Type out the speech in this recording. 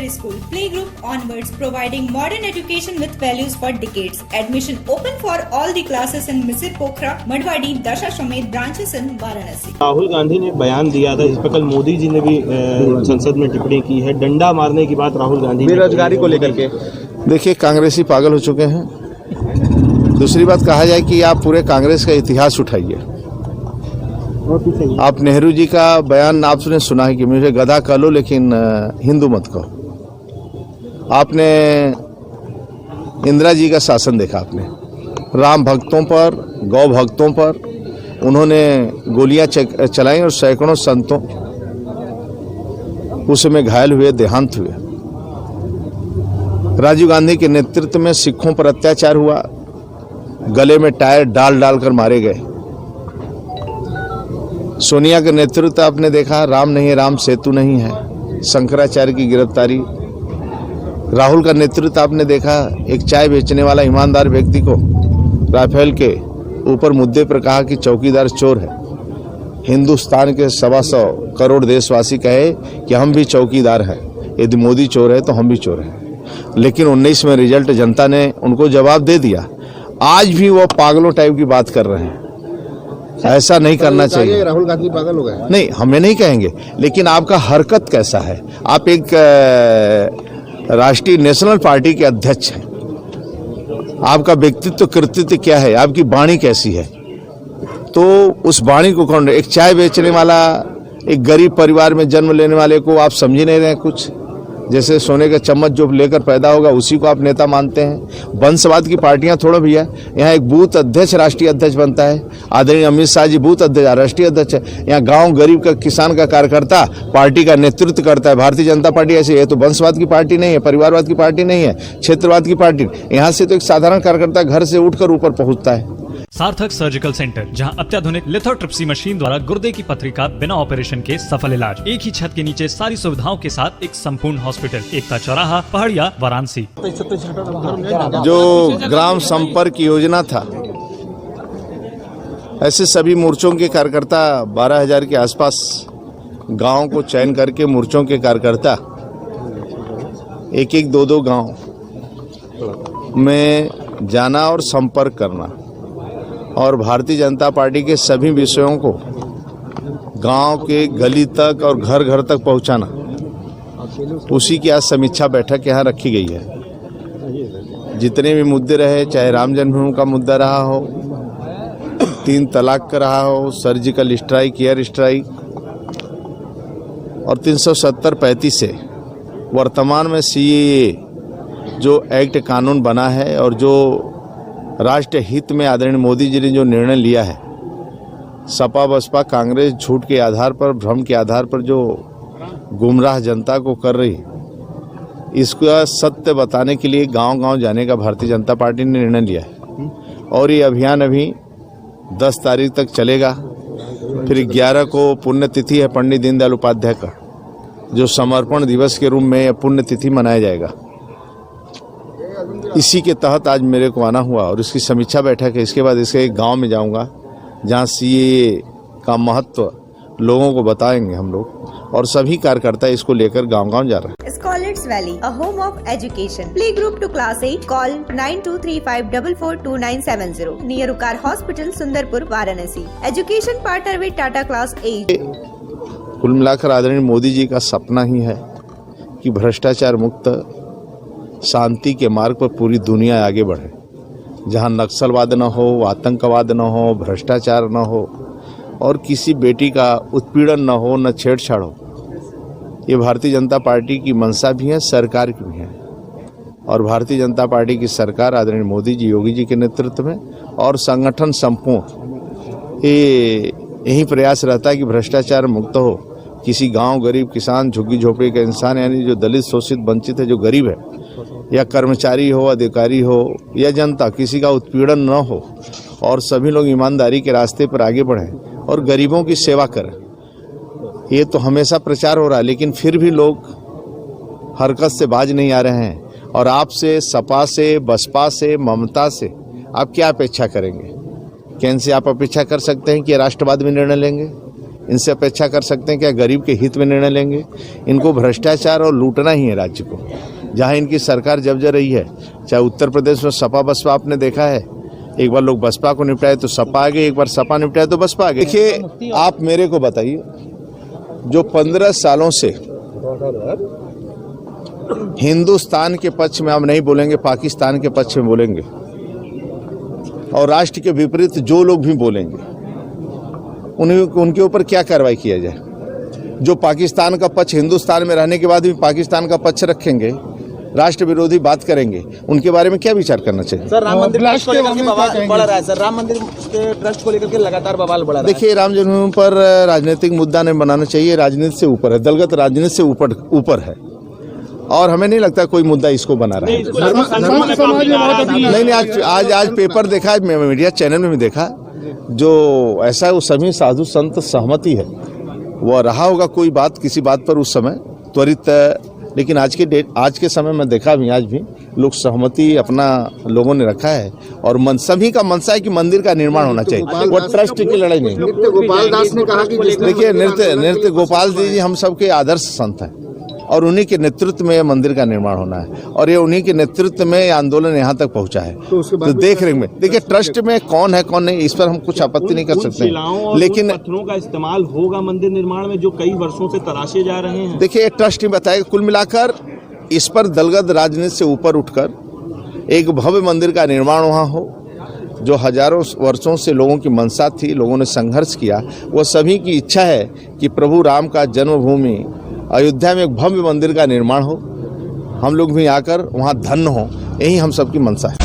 Secondary School, playgroup onwards, providing modern education with values for decades. Admission open for all the classes in Misir Pokhara, Madwadi, Dasashwamedh branches in Varanasi. Rahul Gandhi ने बयान दिया था, इस पर कल मोदी जी ने भी संसद में टिप्पणी की है। डंडा मारने की बात राहुल गांधी बेरोजगारी को लेकर के। देखिए, कांग्रेसी पागल हो चुके हैं। दूसरी बात कहा जाए कि आप पूरे कांग्रेस का इतिहास उठाइए। आप नेहरू जी का बयान आपने सुना है कि मुझे गधा कह लो लेकिन हिंदू मत कहो। आपने इंदिरा जी का शासन देखा, आपने राम भक्तों पर, गौ भक्तों पर उन्होंने गोलियां चलाई और सैकड़ों संतों उसमें घायल हुए, देहांत हुए। राजीव गांधी के नेतृत्व में सिखों पर अत्याचार हुआ, गले में टायर डाल कर मारे गए। सोनिया के नेतृत्व आपने देखा, राम नहीं है राम सेतु नहीं है, शंकराचार्य की गिरफ्तारी। राहुल का नेतृत्व आपने देखा, एक चाय बेचने वाला ईमानदार व्यक्ति को राफेल के ऊपर मुद्दे पर कहा कि चौकीदार चोर है। हिंदुस्तान के 125 करोड़ देशवासी कहे कि हम भी चौकीदार हैं, यदि मोदी चोर है तो हम भी चोर हैं। लेकिन 19 में रिजल्ट जनता ने उनको जवाब दे दिया। आज भी वो पागलों टाइप की बात कर रहे हैं। ऐसा नहीं करना चाहिए। राहुल गांधी पागल हो गए? नहीं, हमें नहीं कहेंगे, लेकिन आपका हरकत कैसा है? आप एक राष्ट्रीय नेशनल पार्टी के अध्यक्ष हैं। आपका व्यक्तित्व कृतित्व क्या है? आपकी वाणी कैसी है? तो उस वाणी को कौन, एक चाय बेचने वाला, एक गरीब परिवार में जन्म लेने वाले को आप समझ नहीं रहे हैं कुछ? जैसे सोने का चम्मच जो लेकर पैदा होगा उसी को आप नेता मानते हैं। वंशवाद की पार्टियां थोड़ा भैया, यहाँ एक बूथ अध्यक्ष राष्ट्रीय अध्यक्ष बनता है। आदरणीय अमित शाह जी बूथ अध्यक्ष राष्ट्रीय अध्यक्ष है। यहाँ गांव गरीब का, किसान का कार्यकर्ता पार्टी का नेतृत्व करता है। भारतीय जनता पार्टी ऐसी है तो वंशवाद की पार्टी नहीं है, परिवारवाद की पार्टी नहीं है, क्षेत्रवाद की पार्टी। यहाँ से तो एक साधारण कार्यकर्ता घर से उठकर ऊपर पहुंचता है। सार्थक सर्जिकल सेंटर, जहां अत्याधुनिक लिथोट्रिप्सी मशीन द्वारा गुर्दे की पथरी का बिना ऑपरेशन के सफल इलाज। एक ही छत के नीचे सारी सुविधाओं के साथ एक संपूर्ण हॉस्पिटल, एकता चौराहा, पहाड़िया, वाराणसी। जो ग्राम संपर्क योजना था, ऐसे सभी मोर्चों के कार्यकर्ता 12,000 के आसपास गांव को चयन करके मोर्चों के कार्यकर्ता एक 2 गांव में जाना और संपर्क करना और भारतीय जनता पार्टी के सभी विषयों को गांव के गली तक और घर घर तक पहुंचाना, उसी की आज समीक्षा बैठक यहाँ रखी गई है। जितने भी मुद्दे रहे, चाहे राम जन्मभूमि का मुद्दा रहा हो, 3 तलाक का रहा हो, सर्जिकल स्ट्राइक, एयर स्ट्राइक और 370-35 से वर्तमान में CAA जो एक्ट कानून बना है और जो राष्ट्र हित में आदरणीय मोदी जी ने जो निर्णय लिया है, सपा बसपा कांग्रेस झूठ के आधार पर, भ्रम के आधार पर जो गुमराह जनता को कर रही, इसका सत्य बताने के लिए गांव-गांव जाने का भारतीय जनता पार्टी ने निर्णय लिया है। और ये अभियान अभी 10 तारीख तक चलेगा। फिर 11 को पुण्यतिथि है पंडित दीनदयाल उपाध्याय का, जो समर्पण दिवस के रूप में पुण्यतिथि मनाया जाएगा। इसी के तहत आज मेरे को आना हुआ और इसकी समीक्षा बैठक है। इसके बाद इसके एक गांव में जाऊंगा जहां CAA का महत्व लोगों को बताएंगे हम लोग, और सभी कार्यकर्ता इसको लेकर गांव-गांव जा रहे हैं। Scholars Valley, a home of education. Playgroup to class 8. Call 9235442970. Near Ukar Hospital, Sundarpur, Varanasi. Education partner with Tata Class 8. कुल मिलाकर आदरणीय मोदी जी का सपना ही है कि भ्रष्टाचार मुक्त शांति के मार्ग पर पूरी दुनिया आगे बढ़े, जहां नक्सलवाद न हो, आतंकवाद न हो, भ्रष्टाचार न हो और किसी बेटी का उत्पीड़न न हो, न छेड़छाड़ हो। ये भारतीय जनता पार्टी की मंशा भी है, सरकार की भी है। और भारतीय जनता पार्टी की सरकार आदरणीय मोदी जी, योगी जी के नेतृत्व में और संगठन संपूर्ण यही प्रयास रहता है कि भ्रष्टाचार मुक्त हो। किसी गांव, गरीब, किसान, झुग्गी झोपड़ी का इंसान, यानी जो दलित, शोषित, वंचित है, जो गरीब है, या कर्मचारी हो, अधिकारी हो या जनता, किसी का उत्पीड़न न हो और सभी लोग ईमानदारी के रास्ते पर आगे बढ़ें और गरीबों की सेवा करें। ये तो हमेशा प्रचार हो रहा है, लेकिन फिर भी लोग हरकत से बाज नहीं आ रहे हैं। और आपसे, सपा से, बसपा से, ममता से आप क्या अपेक्षा करेंगे? कैन से आप अपेक्षा कर सकते हैं कि राष्ट्रवाद में निर्णय लेंगे? इनसे अपेक्षा कर सकते हैं क्या गरीब के हित में निर्णय लेंगे? इनको भ्रष्टाचार और लूटना ही है राज्य को। जहां इनकी सरकार जब रही है, चाहे उत्तर प्रदेश में सपा बसपा आपने देखा है, एक बार लोग बसपा को निपटाए तो सपा आ गए, एक बार सपा निपटाए तो बसपा आ गए। देखिए, आप मेरे को बताइए, जो 15 सालों से हिंदुस्तान के पक्ष में हम नहीं बोलेंगे, पाकिस्तान के पक्ष में बोलेंगे, और राष्ट्र के विपरीत जो लोग भी बोलेंगे उनके ऊपर क्या कार्रवाई किया जाए? जो पाकिस्तान का पक्ष, हिंदुस्तान में रहने के बाद भी पाकिस्तान का पक्ष रखेंगे, राष्ट्र विरोधी बात करेंगे, उनके बारे में क्या विचार करना चाहिए? सर, राम मंदिर ट्रस्ट को लेकर के बवाल बढ़ रहा है। सर, राम मंदिर के ट्रस्ट को लेकर के लगातार बवाल बढ़ रहा है। देखिए, राम जन्मभूमि पर राजनीतिक मुद्दा नहीं बनाना चाहिए। राजनीति से ऊपर है, दलगत राजनीति से ऊपर है, और हमें नहीं लगता कोई मुद्दा इसको बना रहा है। नहीं, आज पेपर देखा, मीडिया चैनल में भी देखा, जो ऐसा है वो सभी साधु संत सहमति है, वो रहा होगा कोई बात किसी बात पर उस समय त्वरित, लेकिन आज के समय में देखा भी, आज भी लोग सहमति अपना लोगों ने रखा है, और सभी का मनसा है कि मंदिर का निर्माण होना चाहिए, वो ट्रस्ट की लड़ाई नहीं। गोपाल दास ने कहा कि देखिए, नृत्य गोपाल जी हम सबके आदर्श संत हैं, और उन्हीं के नेतृत्व में मंदिर का निर्माण होना है, और ये उन्हीं के नेतृत्व में आंदोलन यहाँ तक पहुँचा है। तो देख रहे हैं, देखिए ट्रस्ट में कौन है कौन नहीं, इस पर हम कुछ आपत्ति नहीं कर सकते, लेकिन पत्थरों का इस्तेमाल होगा मंदिर निर्माण में जो कई वर्षों से तराशे जा रहे हैं। देखिए, ट्रस्ट ही बताएगा। कुल मिलाकर इस पर दलगत राजनीति से ऊपर उठकर एक भव्य मंदिर का निर्माण वहाँ हो, जो हजारों वर्षों से लोगों की मंशा थी, लोगों ने संघर्ष किया, वो सभी की इच्छा है कि प्रभु राम का जन्मभूमि अयोध्या में एक भव्य मंदिर का निर्माण हो, हम लोग भी आकर वहाँ धन्य हो, यही हम सबकी मंशा है।